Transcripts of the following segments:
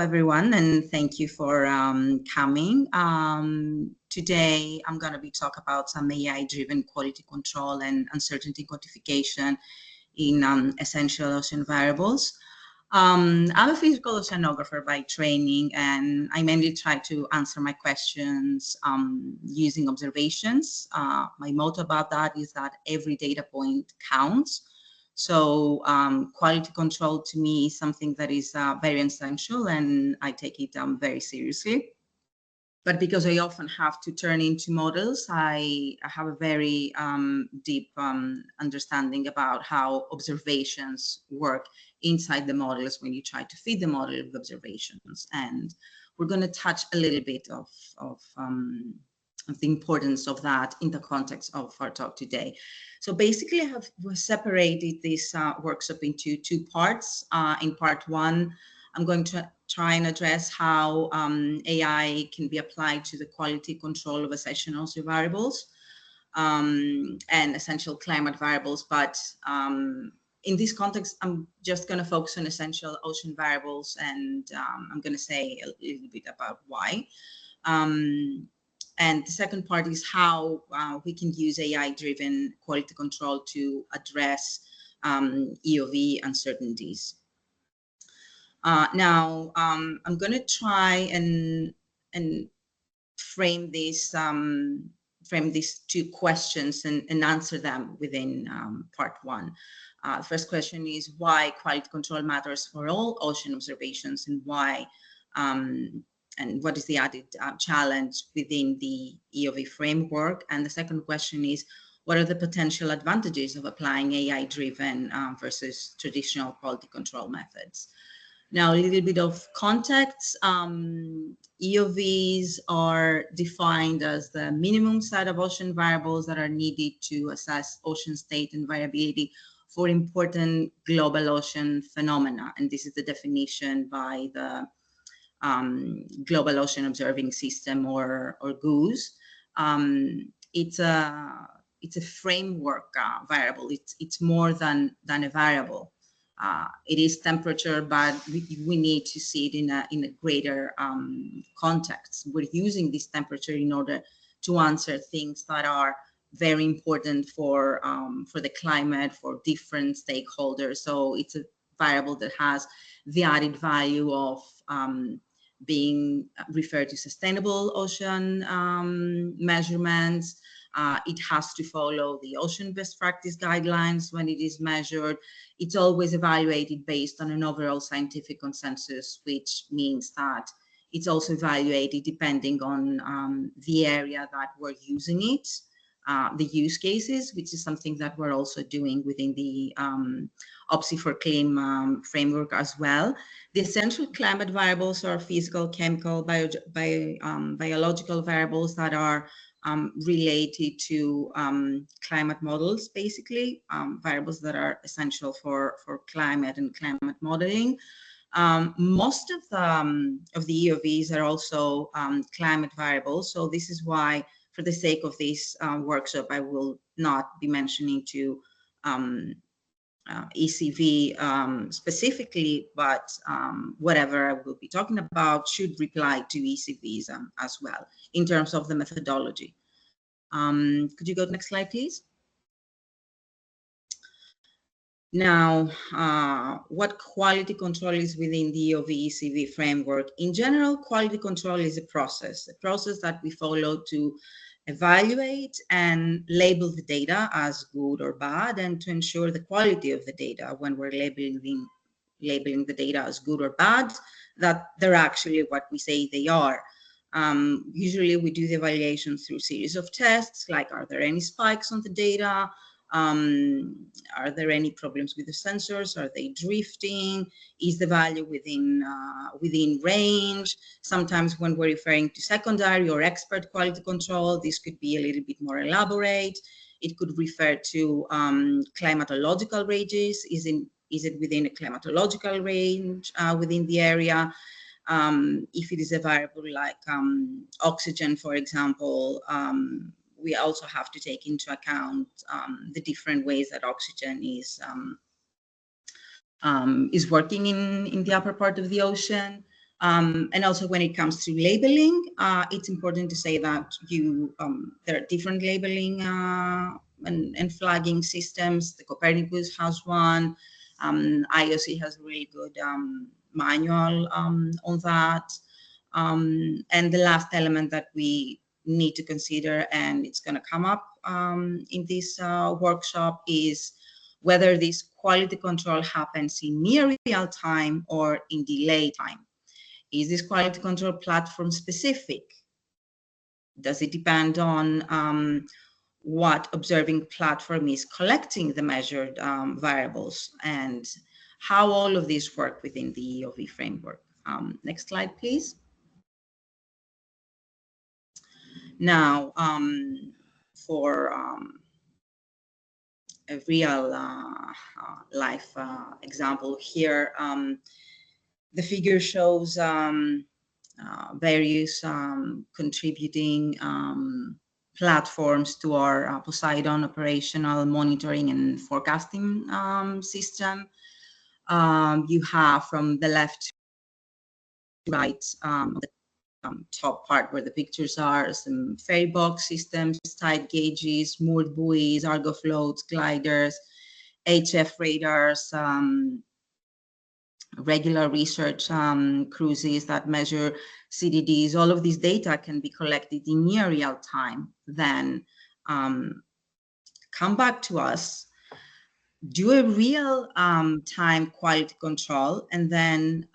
everyone, and thank you for coming. Today, I'm going to be talking about some AI-driven quality control and uncertainty quantification in essential ocean variables. I'm a physical oceanographer by training, and I mainly try to answer my questions using observations. My motto about that is that every data point counts. So quality control to me is something that is very essential, and I take it very seriously. But because I often have to turn into models, I have a very deep understanding about how observations work inside the models when you try to feed the model with observations. And we're going to touch a little bit of the importance of that in the context of our talk today. So basically, I have separated this workshop into two parts. In part one, I'm going to try and address how AI can be applied to the quality control of essential ocean variables and essential climate variables. But in this context, I'm just going to focus on essential ocean variables, and I'm going to say a little bit about why. And the second part is how we can use AI-driven quality control to address EOV uncertainties. Now, I'm going to try and frame these two questions and answer them within part one. The first question is why quality control matters for all ocean observations, and why and what is the added challenge within the EOV framework. And the second question is, what are the potential advantages of applying AI-driven versus traditional quality control methods? Now, a little bit of context. EOVs are defined as the minimum set of ocean variables that are needed to assess ocean state and variability for important global ocean phenomena. And this is the definition by the Global Ocean Observing System, or GOOS. It's a framework variable. It's more than a variable. It is temperature, but we need to see it in a greater context. We're using this temperature in order to answer things that are very important for the climate, for different stakeholders. So it's a variable that has the added value of being referred to sustainable ocean measurements. It has to follow the ocean best practice guidelines when it is measured. It's always evaluated based on an overall scientific consensus, which means that it's also evaluated depending on the area that we're using it, the use cases, which is something that we're also doing within the OPSI for CLIM framework as well. The essential climate variables are physical, chemical, biological variables that are related to climate models, basically, variables that are essential for climate and climate modeling. Most of the EOVs are also climate variables. So this is why, for the sake of this workshop, I will not be mentioning to ECV specifically, but whatever I will be talking about should reply to ECVs as well in terms of the methodology. Could you go to the next slide, please? Now, what quality control is within the EOV ECV framework? In general, quality control is a process that we follow to evaluate and label the data as good or bad, and to ensure the quality of the data when we're labeling the data as good or bad, that they're actually what we say they are. Usually we do the evaluation through a series of tests, like are there any spikes on the data? Are there any problems with the sensors? Are they drifting? Is the value within range? Sometimes when we're referring to secondary or expert quality control, this could be a little bit more elaborate. It could refer to climatological ranges. Is it within a climatological range within the area? If it is a variable like oxygen, for example, we also have to take into account the different ways that oxygen is working in the upper part of the ocean. And also when it comes to labeling, it's important to say that there are different labeling and flagging systems. The Copernicus has one. IOC has a really good manual on that. And the last element that we need to consider, and it's going to come up in this workshop, is whether this quality control happens in near real time or in delay time. Is this quality control platform specific? Does it depend on what observing platform is collecting the measured variables, and how all of these work within the EOV framework? Next slide, please. Now, for a real life example here, the figure shows various contributing platforms to our Poseidon operational monitoring and forecasting system. You have from the left to right, the top part where the pictures are, some ferry box systems, tide gauges, moored buoys, Argo floats, gliders, HF radars, regular research cruises that measure CDDs. All of this data can be collected in near real time, then come back to us, do a real time quality control, and then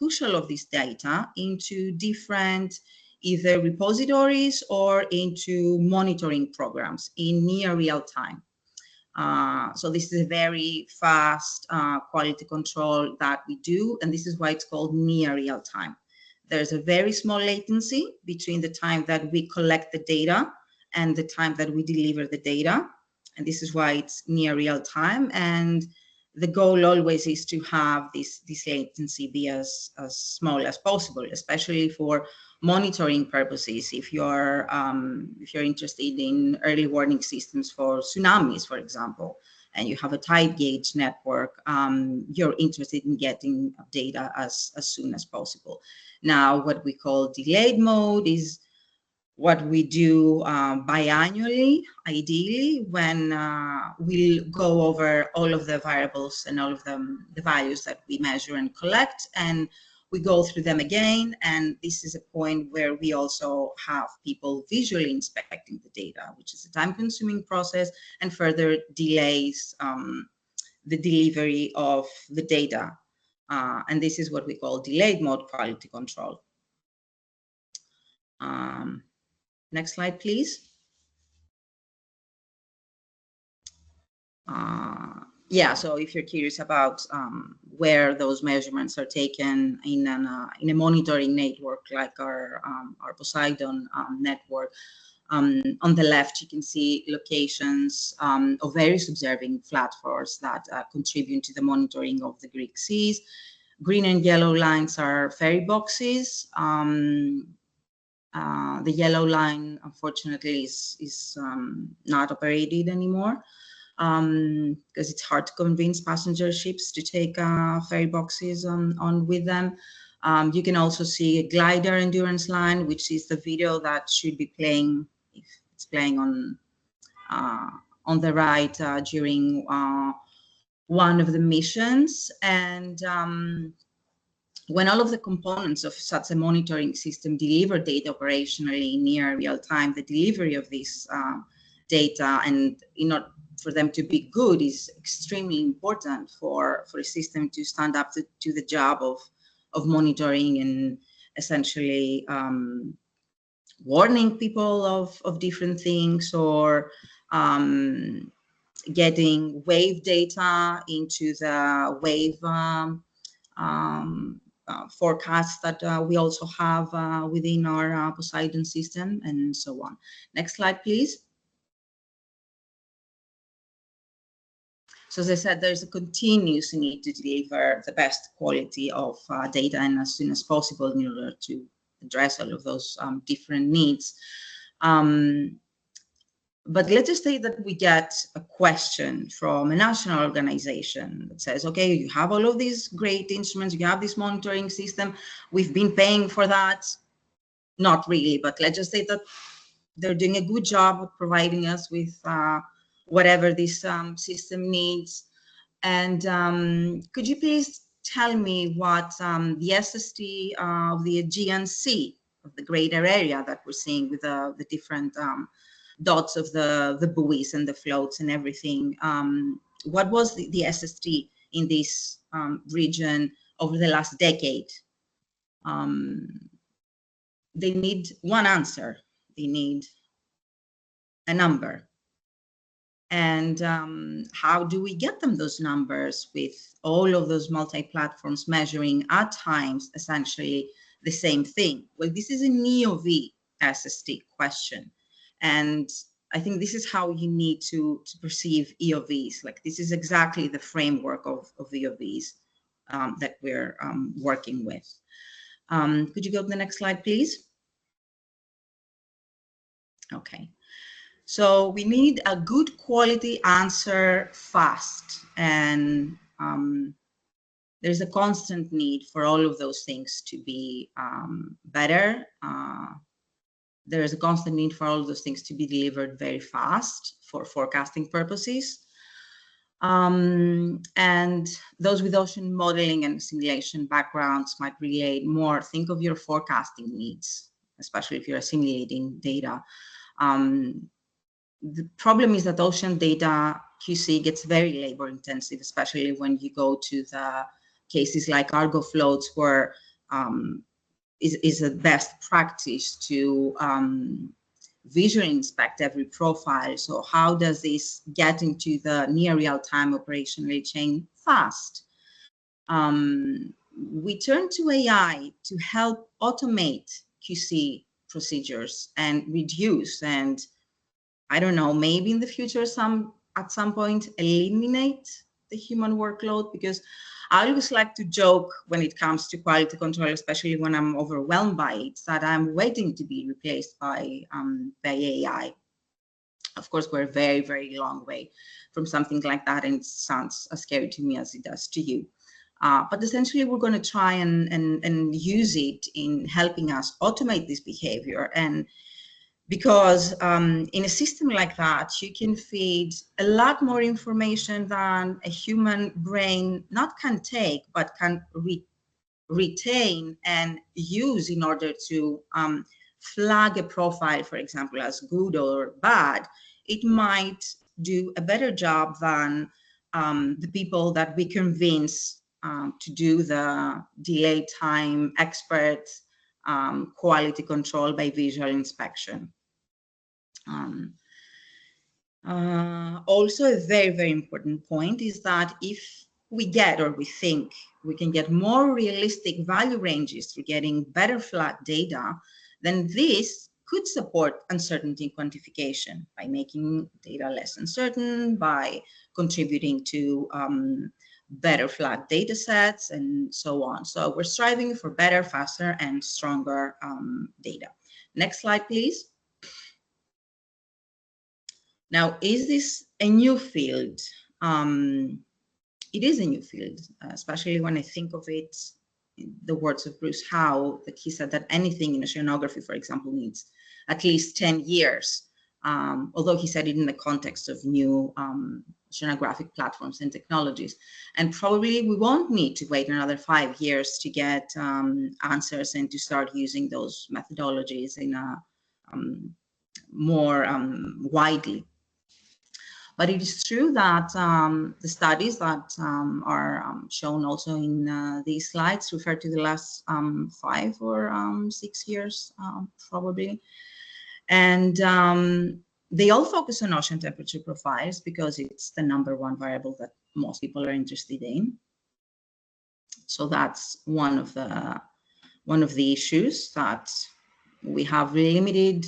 push all of this data into different either repositories or into monitoring programs in near real time. So this is a very fast quality control that we do, and this is why it's called near real time. There's a very small latency between the time that we collect the data and the time that we deliver the data, and this is why it's near real time. And the goal always is to have this latency be as small as possible, especially for monitoring purposes. If you're interested in early warning systems for tsunamis, for example, and you have a tide gauge network, you're interested in getting data as soon as possible. Now, what we call delayed mode is what we do biannually, ideally, when we'll go over all of the variables and all of the values that we measure and collect, and we go through them again. And this is a point where we also have people visually inspecting the data, which is a time-consuming process and further delays the delivery of the data. And this is what we call delayed mode quality control. Next slide, please. Yeah, so if you're curious about where those measurements are taken in a monitoring network like our Poseidon network, on the left you can see locations of various observing platforms that contribute to the monitoring of the Greek seas. Green and yellow lines are ferry boxes. The yellow line, unfortunately, is not operated anymore because it's hard to convince passenger ships to take ferry boxes on with them. You can also see a glider endurance line, which is the video that should be playing, if it's playing on the right during one of the missions. And when all of the components of such a monitoring system deliver data operationally near real time, the delivery of this data, and for them to be good, is extremely important for a system to stand up to the job of monitoring and essentially warning people of different things, or getting wave data into the wave forecasts that we also have within our Poseidon system, and so on. Next slide, please. So as I said, there's a continuous need to deliver the best quality of data and as soon as possible in order to address all of those different needs. But let's just say that we get a question from a national organization that says, okay, you have all of these great instruments, you have this monitoring system, we've been paying for that. Not really, but let's just say that they're doing a good job of providing us with whatever this system needs. And could you please tell me what the SST of the Aegean Sea, of the greater area that we're seeing with the different dots of the buoys and the floats and everything, what was the SST in this region over the last decade? They need one answer. They need a number. And how do we get them those numbers with all of those multi-platforms measuring at times essentially the same thing? Well, this is an EOV SST question. And I think this is how you need to perceive EOVs. Like, this is exactly the framework of EOVs that we're working with. Could you go to the next slide, please? Okay. So we need a good quality answer fast, and there's a constant need for all of those things to be better. There is a constant need for all of those things to be delivered very fast for forecasting purposes. And those with ocean modeling and simulation backgrounds might relate more. Think of your forecasting needs, especially if you're assimilating data. The problem is that ocean data QC gets very labor intensive, especially when you go to the cases like cargo floats, where is the best practice to visually inspect every profile. So how does this get into the near real-time operational chain fast? We turn to AI to help automate QC procedures and reduce, and I don't know, maybe in the future at some point eliminate the human workload, because I always like to joke when it comes to quality control, especially when I'm overwhelmed by it, that I'm waiting to be replaced by AI. Of course, we're a very, very long way from something like that, and it sounds as scary to me as it does to you. But essentially, we're going to try and use it in helping us automate this behavior. And because in a system like that, you can feed a lot more information than a human brain not can take, but can retain and use in order to flag a profile, for example, as good or bad. It might do a better job than the people that we convince to do the delay time expert quality control by visual inspection. Also, a very, very important point is that if we get, or we think we can get more realistic value ranges through getting better flat data, then this could support uncertainty quantification by making data less uncertain, by contributing to better flat data sets, and so on. So we're striving for better, faster, and stronger data. Next slide, please. Now, is this a new field? It is a new field, especially when I think of it in the words of Bruce Howe, that he said that anything in oceanography, for example, needs at least 10 years, although he said it in the context of new oceanographic platforms and technologies. And probably we won't need to wait another 5 years to get answers and to start using those methodologies in a more widely. But it is true that the studies that are shown also in these slides refer to the last 5 or 6 years, probably. And they all focus on ocean temperature profiles because it's the #1 variable that most people are interested in. So that's one of the issues, that we have limited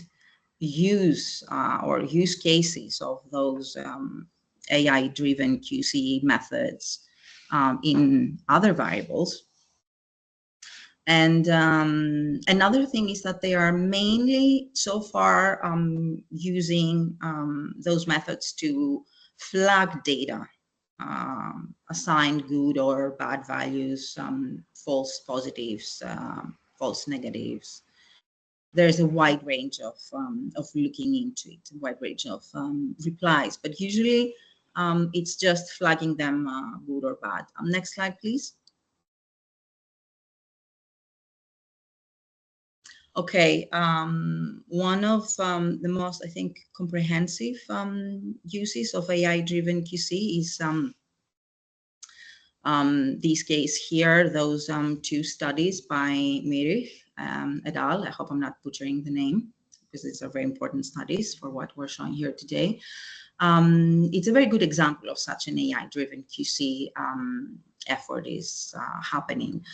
use or use cases of those AI-driven QC methods in other variables. And another thing is that they are mainly so far using those methods to flag data, assign good or bad values, false positives, false negatives. There's a wide range of looking into it, a wide range of replies, but usually it's just flagging them good or bad. Next slide, please. Okay, one of the most, I think, comprehensive uses of AI-driven QC is these case here, those two studies by Mirich et al. I hope I'm not butchering the name, because these are very important studies for what we're showing here today. It's a very good example of such an AI-driven QC effort is happening.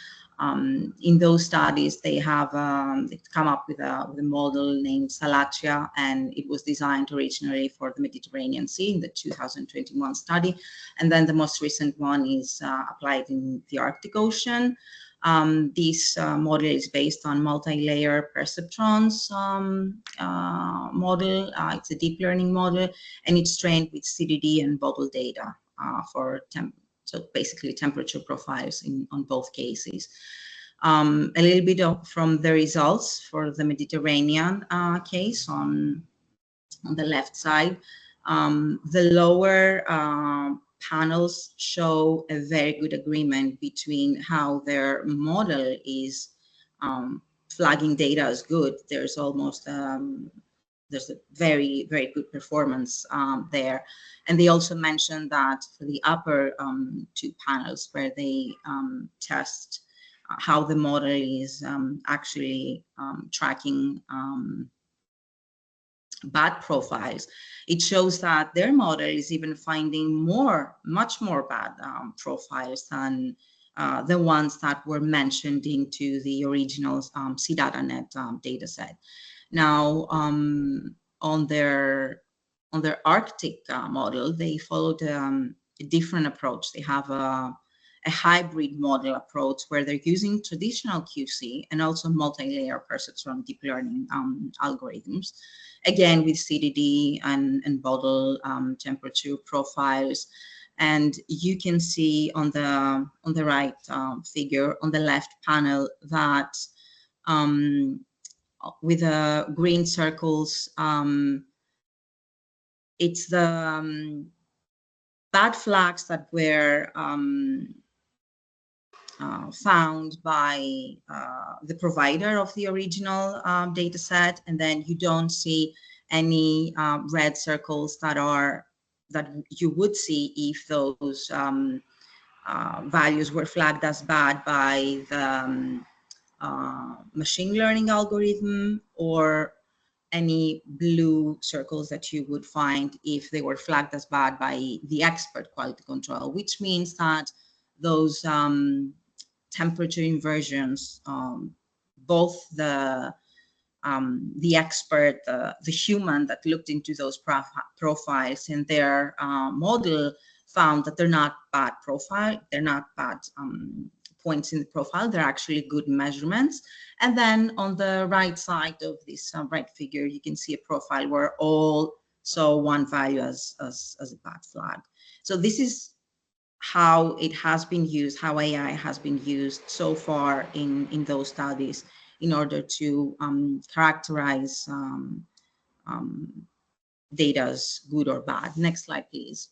In those studies, they have come up with a model named Salatria, and it was designed originally for the Mediterranean Sea in the 2021 study. And then the most recent one is applied in the Arctic Ocean. This model is based on multi-layer perceptrons model. It's a deep learning model, and it's trained with CDD and bubble data for so basically temperature profiles on both cases. A little bit from the results for the Mediterranean case on the left side. The lower panels show a very good agreement between how their model is flagging data as good. There's almost there's a very, very good performance there. And they also mentioned that for the upper two panels where they test how the model is actually tracking bad profiles, it shows that their model is even finding much more bad profiles than the ones that were mentioned into the original CDataNet data set. Now, on their Arctic model, they followed a different approach. They have a hybrid model approach where they're using traditional QC and also multi-layer perceptron deep learning algorithms, again with CDD and bottle temperature profiles. And you can see on the right figure on the left panel that with the green circles, it's the bad flags that were found by the provider of the original data set, and then you don't see any red circles that you would see if those values were flagged as bad by the machine learning algorithm, or any blue circles that you would find if they were flagged as bad by the expert quality control, which means that those temperature inversions, both the expert, the human that looked into those profiles and their model found that they're not bad profile, they're not bad points in the profile, they're actually good measurements. And then on the right side of this right figure, you can see a profile where all saw one value as a bad flag. So this is how it has been used, how AI has been used so far in those studies in order to characterize data as good or bad. Next slide, please.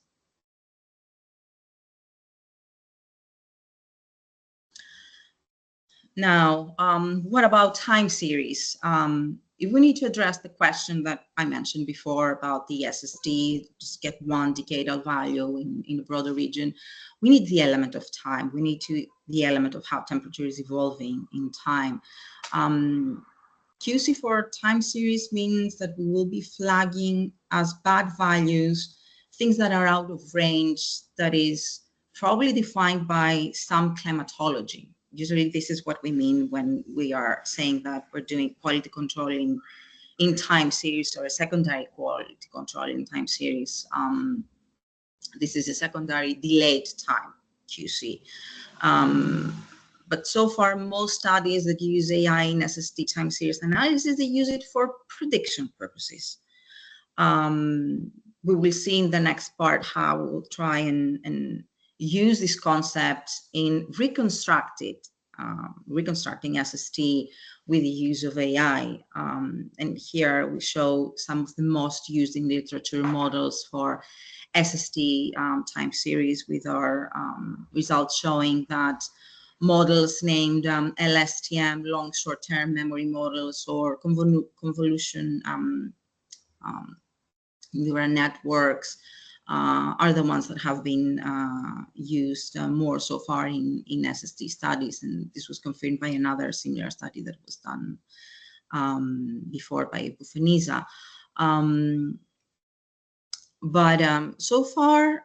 Now, what about time series? If we need to address the question that I mentioned before about the SST, just get one decadal value in a broader region, we need the element of time. We need the element of how temperature is evolving in time. QC for time series means that we will be flagging as bad values things that are out of range, that is probably defined by some climatology. Usually this is what we mean when we are saying that we're doing quality control in time series, or a secondary quality control in time series. This is a secondary delayed time QC. But so far, most studies that use AI in SST time series analysis, they use it for prediction purposes. We will see in the next part how we'll try and use this concept in reconstructing SST with the use of AI. And here we show some of the most used in literature models for SST time series, with our results showing that models named LSTM, long short-term memory models, or convolution neural networks are the ones that have been used more so far in SST studies. And this was confirmed by another similar study that was done before by Bufenisa. But so far,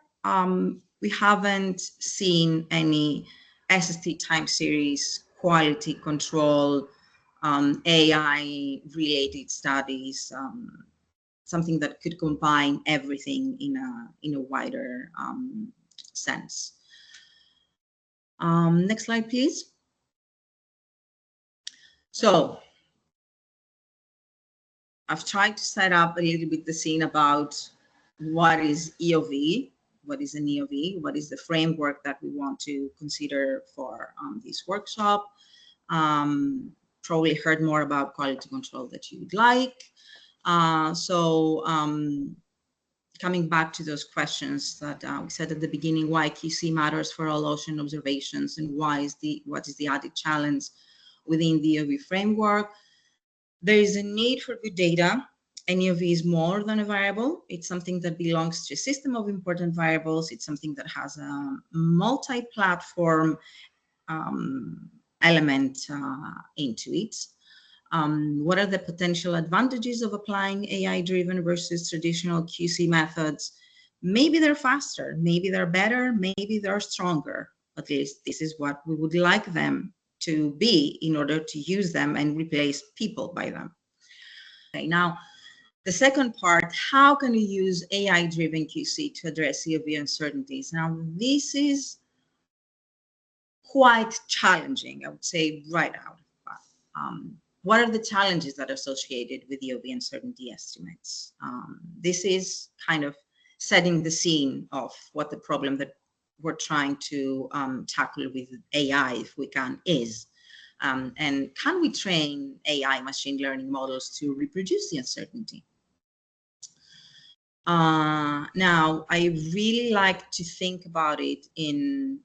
we haven't seen any SST time series quality control AI-related studies, something that could combine everything in a wider sense. Next slide, please. So I've tried to set up a little bit the scene about what is EOV, what is an EOV, what is the framework that we want to consider for this workshop. Probably heard more about quality control that you would like. Coming back to those questions that we said at the beginning, why QC matters for all ocean observations, and what is the added challenge within the EOV framework. There is a need for good data. An EOV is more than a variable. It's something that belongs to a system of important variables. It's something that has a multi-platform element into it. What are the potential advantages of applying AI-driven versus traditional QC methods? Maybe they're faster, maybe they're better, maybe they're stronger. At least this is what we would like them to be in order to use them and replace people by them. Okay, now, the second part, how can we use AI-driven QC to address EOV uncertainties? Now, this is quite challenging, I would say, right out. What are the challenges that are associated with EOV uncertainty estimates? This is kind of setting the scene of what the problem that we're trying to tackle with AI, if we can, is. And can we train AI machine learning models to reproduce the uncertainty? Now, I really like to think about it in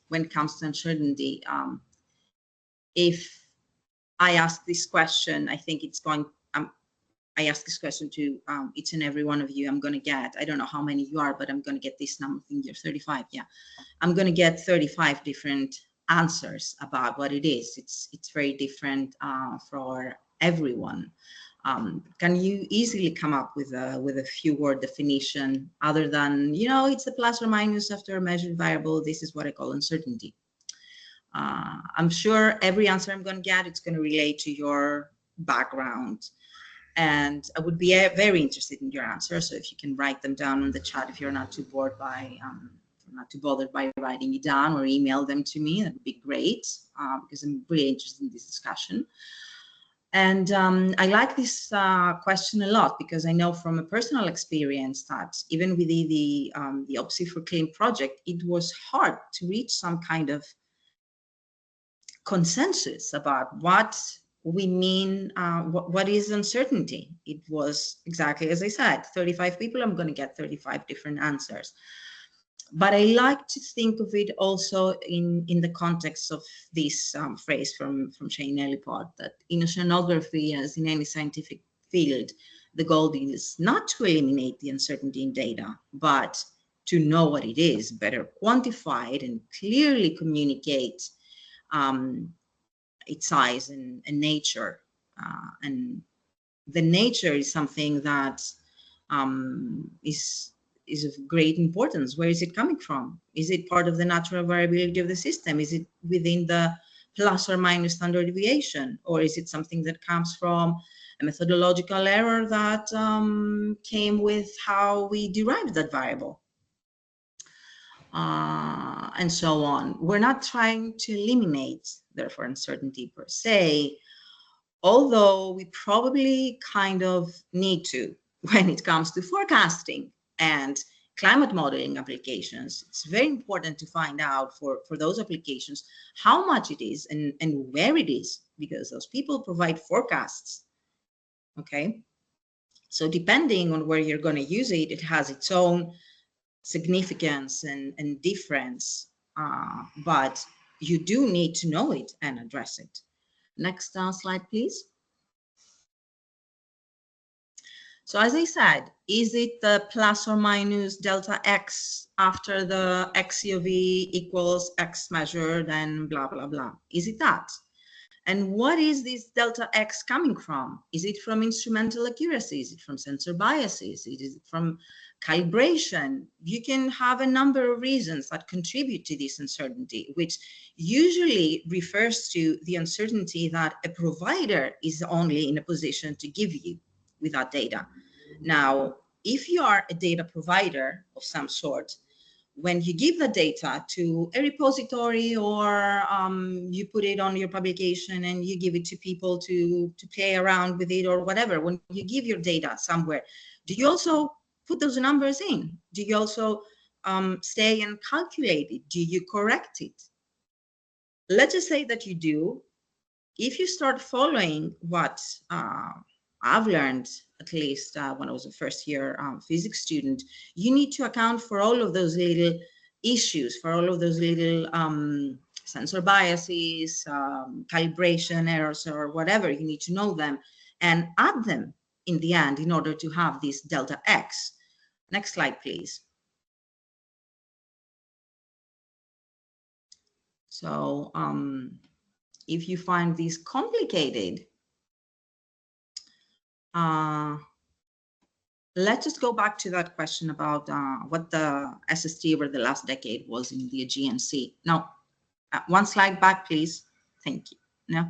when it comes to uncertainty. If I ask this question, I think it's going, I ask this question to each and every one of you, I'm going to get, I don't know how many you are, but I'm going to get this number, I think you're 35, yeah. I'm going to get 35 different answers about what it is. It's very different for everyone. Can you easily come up with a few word definition other than, you know, it's a plus or minus after a measured variable. This is what I call uncertainty. I'm sure every answer I'm going to get, it's going to relate to your background. And I would be very interested in your answers. So if you can write them down in the chat, if you're not too bored by, not too bothered by writing it down, or email them to me, that would be great, because I'm really interested in this discussion. And I like this question a lot, because I know from a personal experience that even with the OPSI for Clean project, it was hard to reach some kind of consensus about what we mean, what is uncertainty. It was exactly as I said, 35 people, I'm going to get 35 different answers. But I like to think of it also in the context of this phrase from Shane Ellipod, that in oceanography, as in any scientific field, the goal is not to eliminate the uncertainty in data, but to know what it is, better quantify it, and clearly communicate its size and nature. And the nature is something that is of great importance. Where is it coming from? Is it part of the natural variability of the system? Is it within the plus or minus standard deviation? Or is it something that comes from a methodological error that came with how we derived that variable? and so on. We're not trying to eliminate, therefore, uncertainty per se, although we probably kind of need to when it comes to forecasting and climate modeling applications. It's very important to find out for those applications how much it is and where it is, because those people provide forecasts, okay? So depending on where you're going to use it, it has its own significance and difference, but you do need to know it and address it. Next slide, please. So as I said, is it the plus or minus delta x after the x of v equals x measured and blah, blah, blah? Is it that? And what is this delta x coming from? Is it from instrumental accuracy? Is it from sensor biases? Is it from calibration? You can have a number of reasons that contribute to this uncertainty, which usually refers to the uncertainty that a provider is only in a position to give you with that data. Now, if you are a data provider of some sort, when you give the data to a repository or you put it on your publication and you give it to people to play around with it or whatever, when you give your data somewhere, do you also put those numbers in? Do you also stay and calculate it? Do you correct it? Let's just say that you do. If you start following what I've learned, at least when I was a first year physics student, you need to account for all of those little issues, for all of those little sensor biases, calibration errors, or whatever. You need to know them and add them in the end in order to have this delta x. Next slide, please. So if you find this complicated, let's just go back to that question about what the SST over the last decade was in the GNC. Now, one slide back, please. Thank you. No?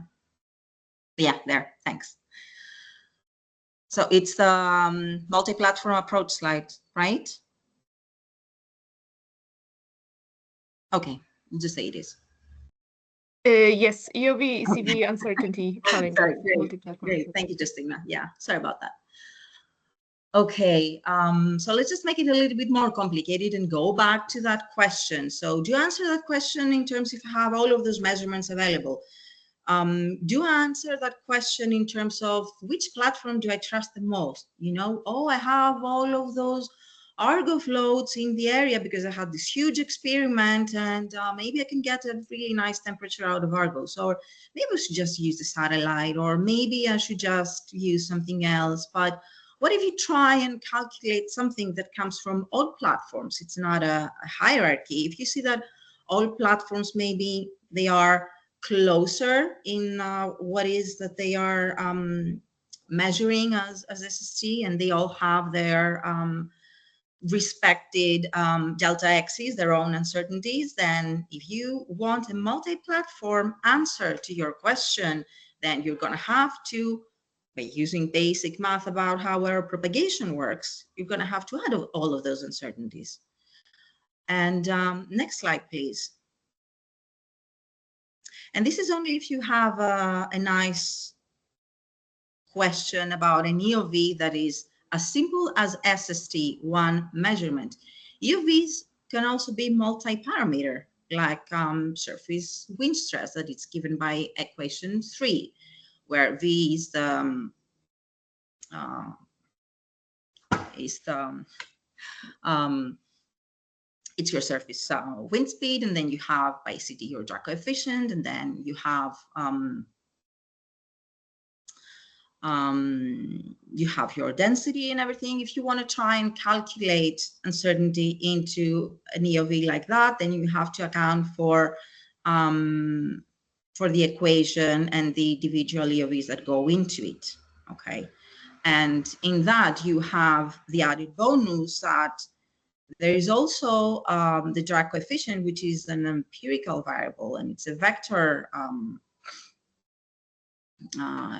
Yeah, there, thanks. So it's the multi-platform approach slide, right? Okay, just say it is. Yes, EOV, CV, uncertainty, challenge, multi-platform. Great. Thank you, Justina. Yeah, sorry about that. Okay, so let's just make it a little bit more complicated and go back to that question. So do you answer that question in terms if you have all of those measurements available? Do you answer that question in terms of which platform do I trust the most? You know, oh, I have all of those Argo floats in the area because I had this huge experiment and maybe I can get a really nice temperature out of Argo. So maybe I should just use the satellite, or maybe I should just use something else. But what if you try and calculate something that comes from all platforms? It's not a hierarchy. If you see that all platforms, maybe they are closer in what is that they are measuring as SST, and they all have their respected delta x's, their own uncertainties, then if you want a multi-platform answer to your question, then you're going to have to, by using basic math about how error propagation works, you're going to have to add all of those uncertainties. And next slide, please. And this is only if you have a nice question about an EOV that is as simple as SST, one measurement. EOVs can also be multi-parameter, like surface wind stress that is given by equation 3, where V is the it's your surface wind speed, and then you have by CT your drag coefficient, and then you have your density and everything. If you want to try and calculate uncertainty into an EOV like that, then you have to account for the equation and the individual EOVs that go into it. Okay, and in that you have the added bonus that there is also the drag coefficient, which is an empirical variable, and it's a vector.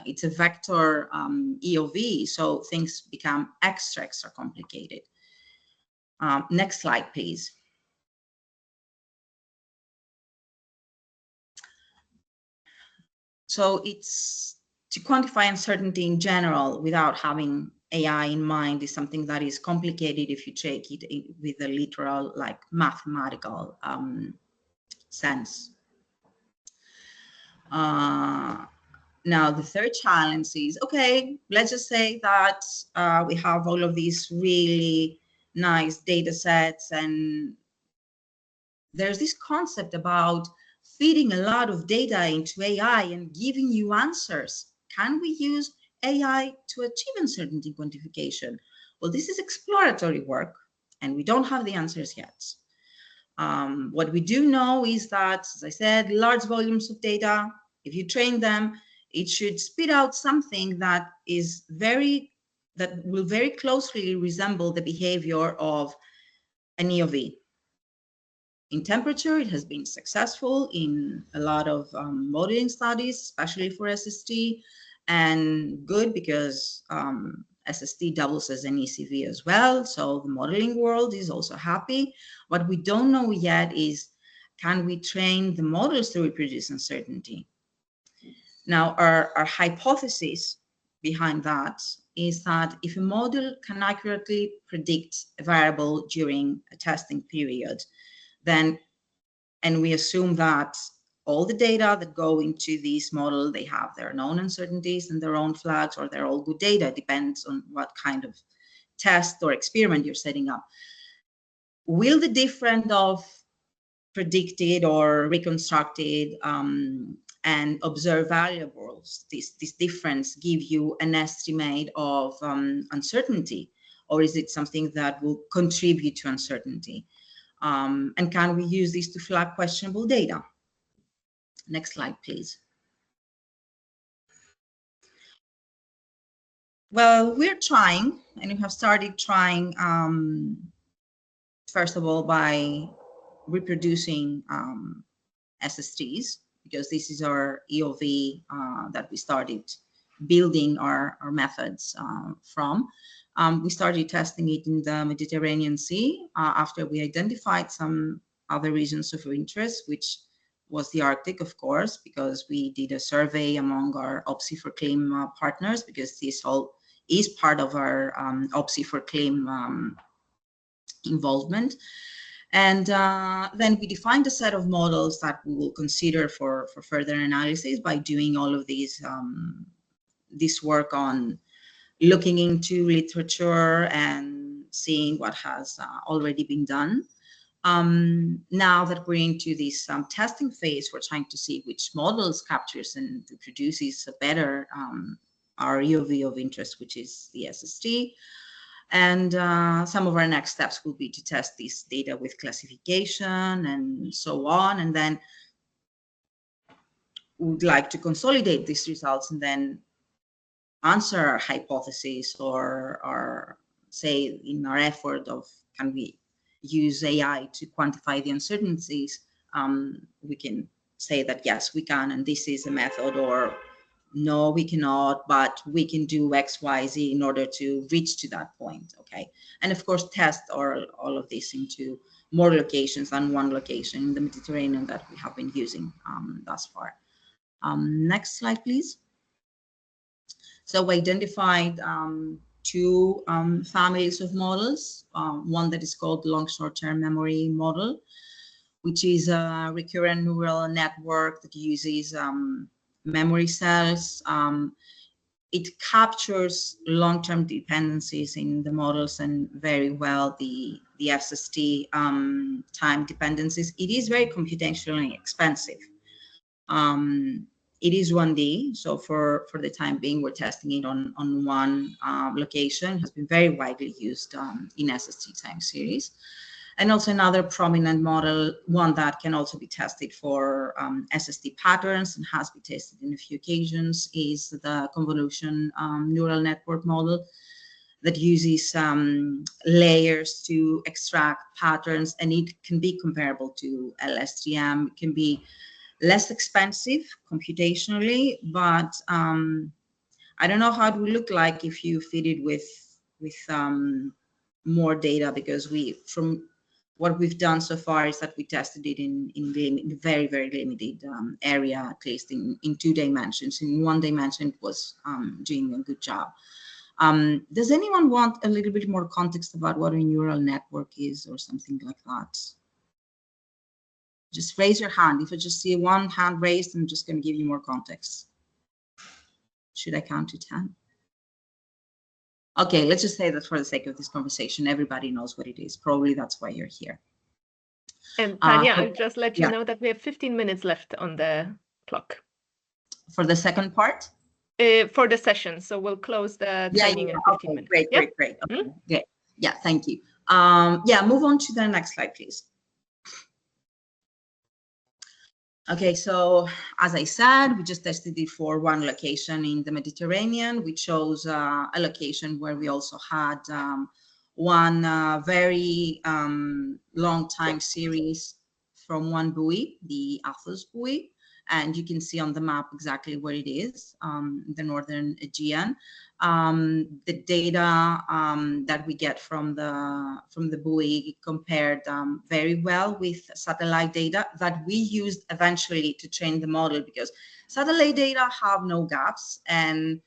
It's a vector EOV, so things become extra complicated. Next slide, please. So it's to quantify uncertainty in general without having AI in mind is something that is complicated if you take it with a literal, like mathematical sense. Now, the third challenge is, okay, let's just say that we have all of these really nice data sets, and there's this concept about feeding a lot of data into AI and giving you answers. Can we use AI to achieve uncertainty quantification? Well, this is exploratory work, and we don't have the answers yet. What we do know is that, as I said, large volumes of data, if you train them, it should spit out something that will very closely resemble the behavior of an EOV. In temperature, it has been successful in a lot of modeling studies, especially for SST, and good because SST doubles as an ECV as well. So the modeling world is also happy. What we don't know yet is, can we train the models to reproduce uncertainty? Now, our hypothesis behind that is that if a model can accurately predict a variable during a testing period, then, and we assume that all the data that go into this model, they have their known uncertainties and their own flags, or they're all good data, depends on what kind of test or experiment you're setting up. Will the difference of predicted or reconstructed and observed variables, this difference give you an estimate of uncertainty, or is it something that will contribute to uncertainty? And can we use this to flag questionable data? Next slide, please. Well, we're trying, and we have started trying, first of all, by reproducing SSTs, because this is our EOV that we started building our methods from. We started testing it in the Mediterranean Sea after we identified some other regions of interest, which was the Arctic, of course, because we did a survey among our OPSI for CLIM partners, because this all is part of our OPSI for CLIM involvement. And then we defined a set of models that we will consider for further analysis by doing all of these this work on looking into literature and seeing what has already been done. Now that we're into this testing phase, we're trying to see which models captures and reproduces better our EOV of interest, which is the SST. And some of our next steps will be to test this data with classification and so on. And then we would like to consolidate these results and then answer our hypothesis, or say in our effort of, can we use AI to quantify the uncertainties? We can say that yes, we can, and this is a method, or no, we cannot, but we can do X, Y, Z in order to reach to that point, okay? And of course, test all of this into more locations than one location in the Mediterranean that we have been using thus far. Next slide, please. So we identified two families of models, one that is called long short-term memory model, which is a recurrent neural network that uses memory cells. It captures long-term dependencies in the models and very well the SST time dependencies. It is very computationally expensive. It is 1D, so for the time being, we're testing it on one location. It has been very widely used in SST time series. And also another prominent model, one that can also be tested for SST patterns and has been tested in a few occasions, is the convolution neural network model that uses layers to extract patterns, and it can be comparable to LSTM. It can be less expensive computationally, but I don't know how it will look like if you feed it with more data, because from what we've done so far is that we tested it in very, very limited area, at least in 2 dimensions. In 1 dimension, it was doing a good job. Does anyone want a little bit more context about what a neural network is or something like that? Just raise your hand. If I just see 1 hand raised, I'm just going to give you more context. Should I count to 10? Okay, let's just say that for the sake of this conversation, everybody knows what it is. Probably that's why you're here. And Tanya, I'll just let you know that we have 15 minutes left on the clock. For the second part? For the session. So we'll close the training in 15 minutes. Great. Okay, great. Yeah, thank you. Yeah, move on to the next slide, please. Okay, so as I said, we just tested it for 1 location in the Mediterranean. We chose a location where we also had 1 very long time series from 1 buoy, the Athos buoy. And you can see on the map exactly where it is, the northern Aegean. The data that we get from the buoy compared very well with satellite data that we used eventually to train the model, because satellite data have no gaps. And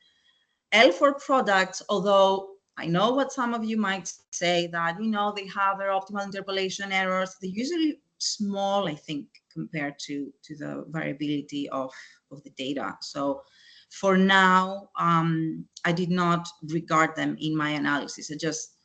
L4 products, although I know what some of you might say that, you know, they have their optimal interpolation errors, they're usually small, I think, compared to the variability of the data. So for now, I did not regard them in my analysis. I just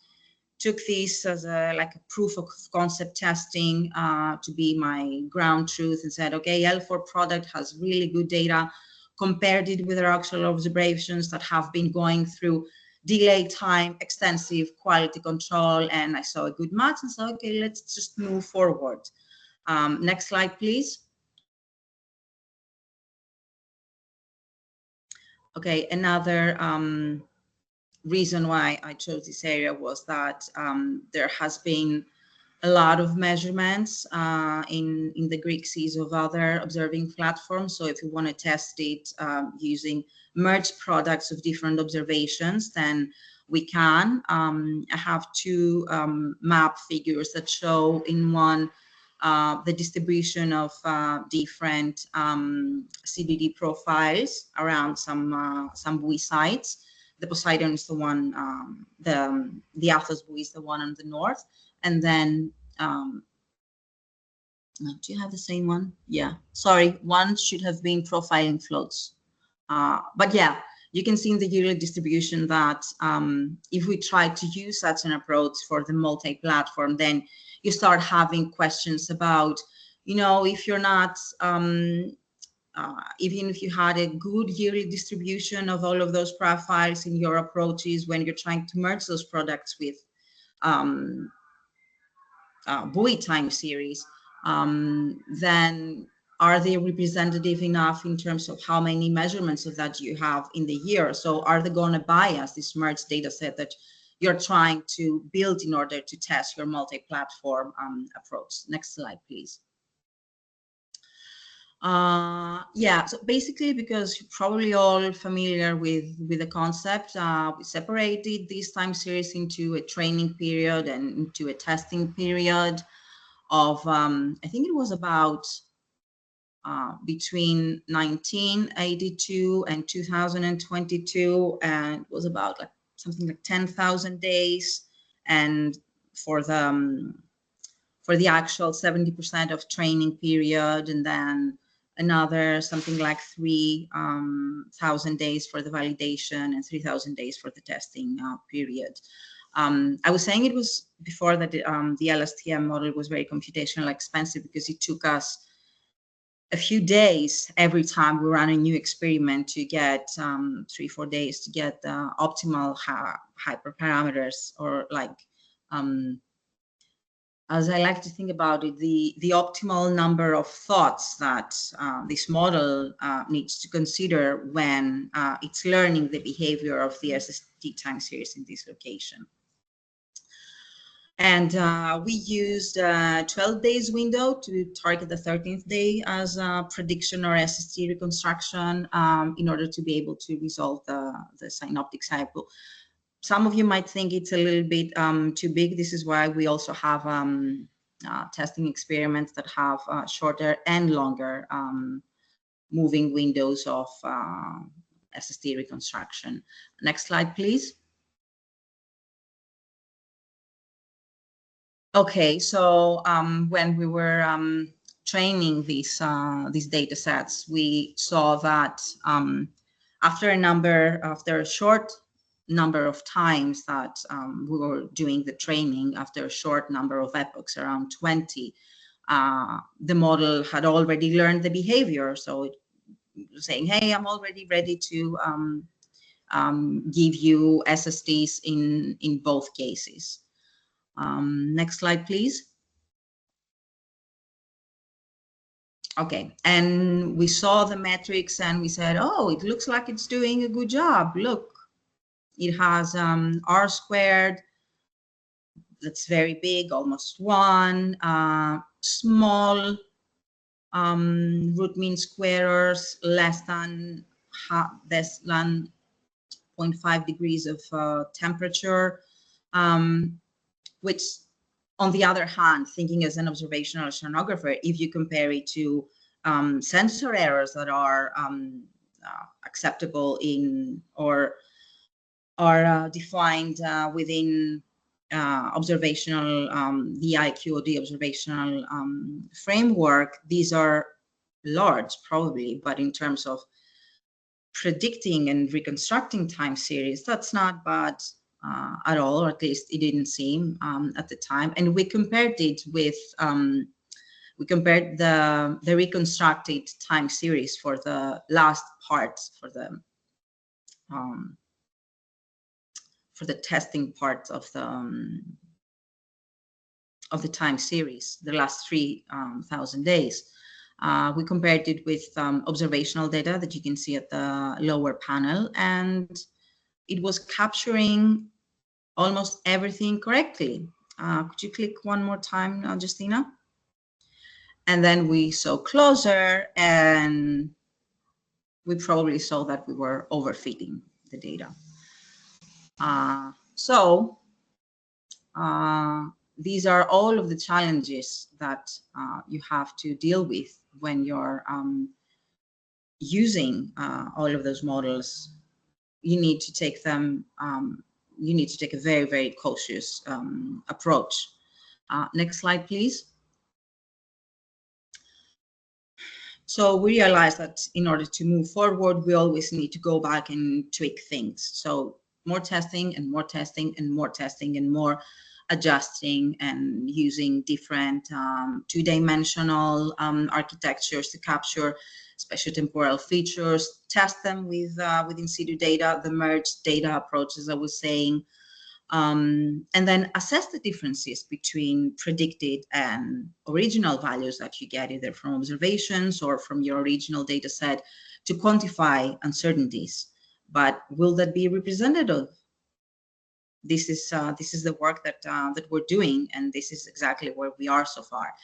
took this as a proof of concept testing to be my ground truth, and said, okay, L4 product has really good data, compared it with our actual observations that have been going through delay time, extensive quality control, and I saw a good match and said, okay, let's just move forward. Next slide, please. Okay, another reason why I chose this area was that there has been a lot of measurements in the Greek seas of other observing platforms. So if you want to test it using merged products of different observations, then we can. I have 2 map figures that show in one the distribution of different CDD profiles around some buoy sites. The Poseidon is the one, the Athos buoy is the one on the north, and then do you have the same one? Yeah, sorry, one should have been profiling floats. But yeah, you can see in the yearly distribution that if we try to use such an approach for the multi-platform, then you start having questions about, you know, if you're not, even if you had a good yearly distribution of all of those profiles in your approaches, when you're trying to merge those products with buoy time series, then are they representative enough in terms of how many measurements of that you have in the year? So are they going to bias this merged data set that you're trying to build in order to test your multi-platform approach? Next slide, please. Yeah, so basically, because you're probably all familiar with the concept, we separated this time series into a training period and into a testing period of, I think it was about between 1982 and 2022, and it was about like something like 10,000 days. And for the actual 70% of training period, and then another something like 3,000 days for the validation and 3,000 days for the testing period. I was saying it was before that the LSTM model was very computationally expensive, because it took us a few days every time we ran a new experiment to get 3-4 days to get the optimal hyperparameters, or like, as I like to think about it, the optimal number of thoughts that this model needs to consider when it's learning the behavior of the SST time series in this location. And we used a 12 days window to target the 13th day as a prediction or SST reconstruction in order to be able to resolve the synoptic cycle. Some of you might think it's a little bit too big. This is why we also have testing experiments that have shorter and longer moving windows of SST reconstruction. Next slide, please. Okay, so when we were training these data sets, we saw that after a short number of times that we were doing the training, after a short number of epochs, around 20, the model had already learned the behavior. So it was saying, hey, I'm already ready to give you SSTs in both cases. Next slide, please. Okay, and we saw the metrics and we said, oh, it looks like it's doing a good job. Look, it has R squared, that's very big, almost 1, small root mean square errors, less than 0.5 degrees of temperature, which, on the other hand, thinking as an observational oceanographer, if you compare it to sensor errors that are acceptable in or are defined within observational, the IQOD observational framework, these are large probably, but in terms of predicting and reconstructing time series, that's not bad at all, or at least it didn't seem at the time. And we compared it with, we compared the reconstructed time series for the last parts, for the testing part of the time series, the last 3,000 days. We compared it with observational data that you can see at the lower panel, and it was capturing almost everything correctly. Could you click one more time, Justina? And then we saw closer, and we probably saw that we were overfitting the data. These are all of the challenges that you have to deal with when you're using all of those models. You need to take them, you need to take a very, very cautious approach. Next slide, please. So we realized that in order to move forward, we always need to go back and tweak things. So more testing and more testing and more testing and more adjusting and using different two-dimensional architectures to capture spatiotemporal features, test them with in situ data, the merged data approach, as I was saying, and then assess the differences between predicted and original values that you get either from observations or from your original data set to quantify uncertainties. But will that be representative? This is the work that we're doing, and this is exactly where we are so far.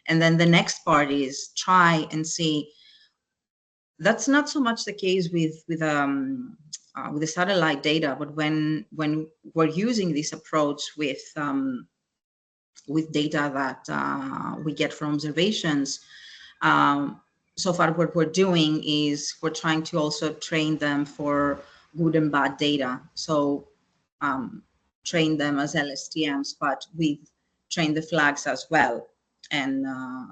And then the next part is try and see. That's not so much the case with the satellite data, but when we're using this approach with data that we get from observations, so far what we're doing is we're trying to also train them for good and bad data. So train them as LSTMs, but we train the flags as well, and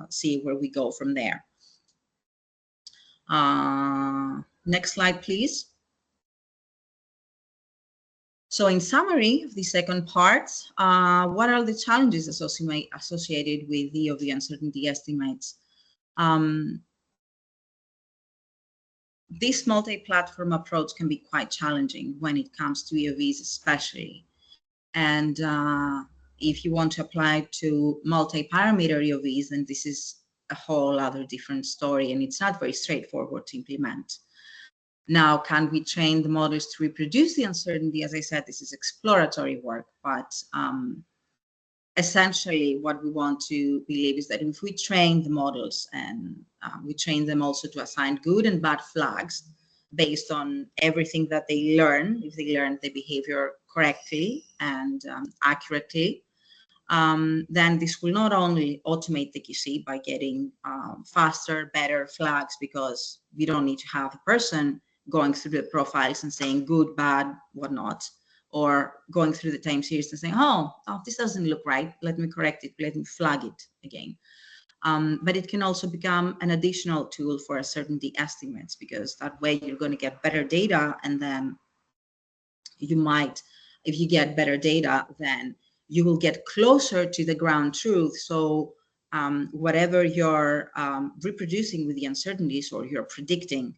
see where we go from there. Next slide, please. So in summary of the second part, what are the challenges associated with EOV uncertainty estimates? This multi-platform approach can be quite challenging when it comes to EOVs especially. And if you want to apply to multi-parameter EOVs, then this is a whole other different story, and it's not very straightforward to implement. Now, can we train the models to reproduce the uncertainty? As I said, this is exploratory work, but essentially what we want to believe is that if we train the models and we train them also to assign good and bad flags based on everything that they learn, if they learn the behavior correctly and accurately, then this will not only automate the QC by getting faster, better flags, because we don't need to have a person going through the profiles and saying good, bad, whatnot, or going through the time series and saying, oh, this doesn't look right. Let me correct it. Let me flag it again. But it can also become an additional tool for uncertainty estimates, because that way you're going to get better data, and then you might, if you get better data, then you will get closer to the ground truth. So whatever you're reproducing with the uncertainties, or you're predicting,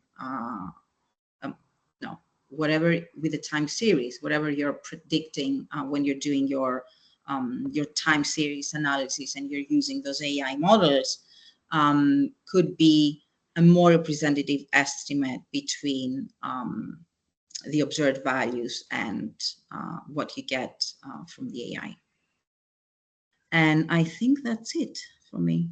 no, whatever with the time series, whatever you're predicting when you're doing your time series analysis and you're using those AI models, could be a more representative estimate between the observed values and what you get from the AI. And I think that's it for me.